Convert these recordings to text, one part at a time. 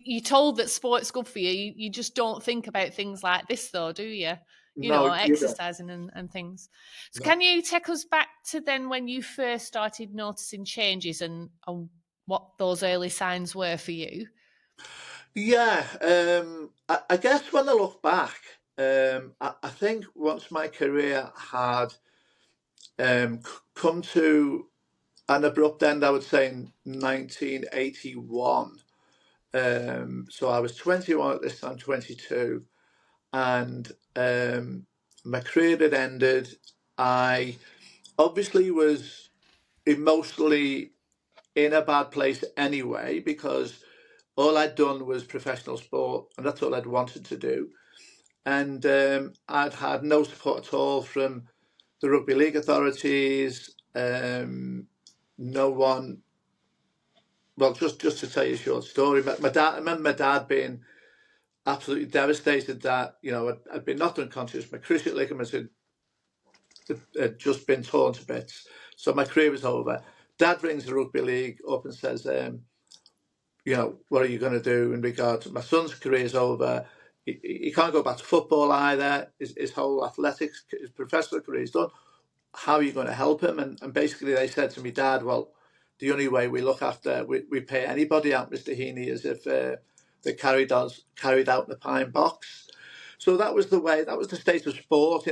you're told that sport's good for you. You just don't think about things like this, though, do you? You know, No, you don't. exercising and things. So, No. can you take us back to then when you first started noticing changes and what those early signs were for you? Yeah, I guess when I look back, I think once my career had come to an abrupt end, I would say in 1981. So I was 21 at this time, 22, and my career had ended. I obviously was emotionally in a bad place anyway because all I'd done was professional sport, and that's all I'd wanted to do. And I'd had no support at all from the rugby league authorities. No one. Well, just to tell you a short story, my dad. I remember my dad being absolutely devastated that I'd been knocked unconscious. My cruciate ligaments had just been torn to bits, so my career was over. Dad rings the rugby league up and says, what are you going to do in regard to my son's career's over? He can't go back to football either. His whole athletics, his professional career is done. How are you going to help him? And basically they said to me, Dad, well, the only way we look after, we pay anybody out, Mr. Heaney, is if they're carried out in a pine box. So that was the state of sport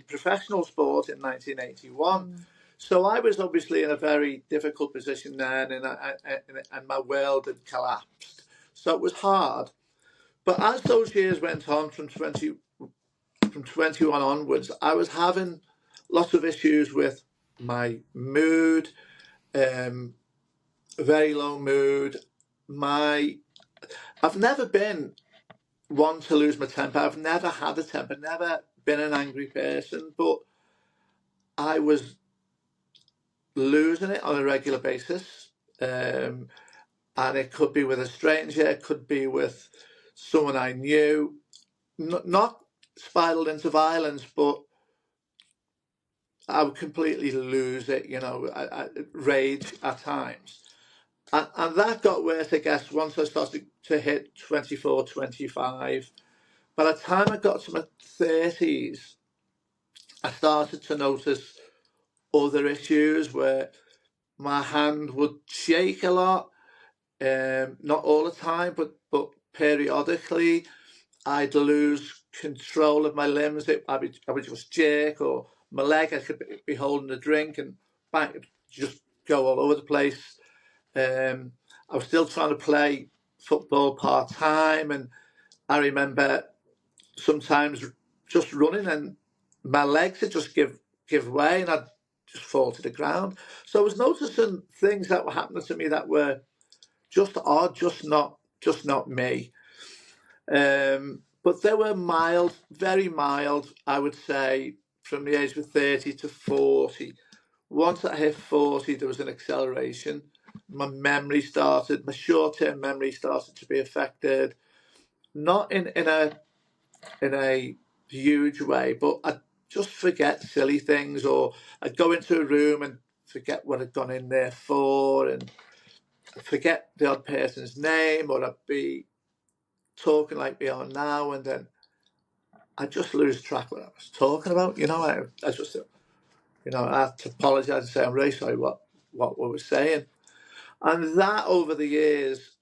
professional sport in 1981. Mm. So I was obviously in a very difficult position then, and my world had collapsed. So it was hard. But as those years went on, from 21 onwards, I was having lots of issues with my mood, very low mood. I've never been one to lose my temper. I've never had a temper, never been an angry person, but I was losing it on a regular basis. And it could be with a stranger, it could be with someone I knew. Not spiraled into violence, but I would completely lose it, rage at times. And that got worse, I guess, once I started to hit 24, 25. By the time I got to my 30s, I started to notice other issues where my hand would shake a lot, not all the time, but periodically. I'd lose control of my limbs. I would just jerk, or my leg, I could be holding a drink and bang, it'd just go all over the place. I was still trying to play football part time, and I remember sometimes just running and my legs would just give way, and I'd just fall to the ground. So I was noticing things that were happening to me that were just odd, just not me. But they were mild, very mild, I would say, from the age of 30 to 40. Once I hit 40, there was an acceleration. My short-term memory started to be affected, not in a huge way, but I'd just forget silly things, or I'd go into a room and forget what I'd gone in there for, and I'd forget the odd person's name, or I'd be talking like we are now, and then I just lose track of what I was talking about. I just, I had to apologise and say I'm really sorry what we were saying, and that over the years,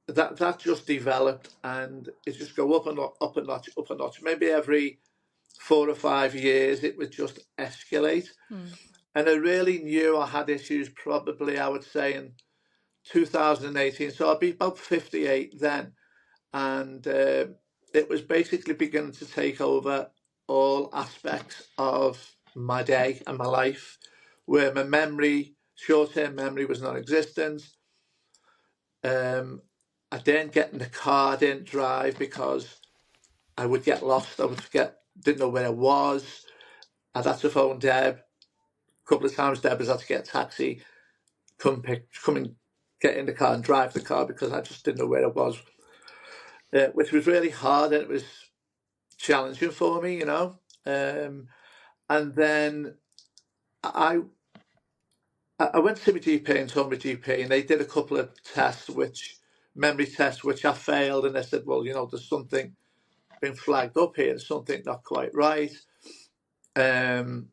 that just developed, and it just go up and up a notch, up a notch. Maybe every 4 or 5 years, it would just escalate, Mm. and I really knew I had issues. Probably, I would say in 2018. So I'd be about 58 then, and it was basically beginning to take over all aspects of my day and my life, where my memory, short-term memory, was non-existent. I didn't get in the car, I didn't drive because I would get lost. I would forget, didn't know where I was. I'd have to phone Deb. A couple of times Deb has had to get a taxi, come and get in the car and drive the car because I just didn't know where I was, which was really hard, and it was challenging for me, and then I went to my GP and told my GP, and they did a couple of tests which memory tests which I failed, and they said, well, there's something been flagged up here, there's something not quite right. And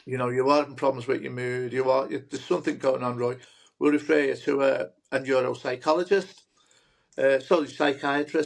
you are having problems with your mood, there's something going on, Roy. We'll refer you to a neuropsychologist, psychiatrist.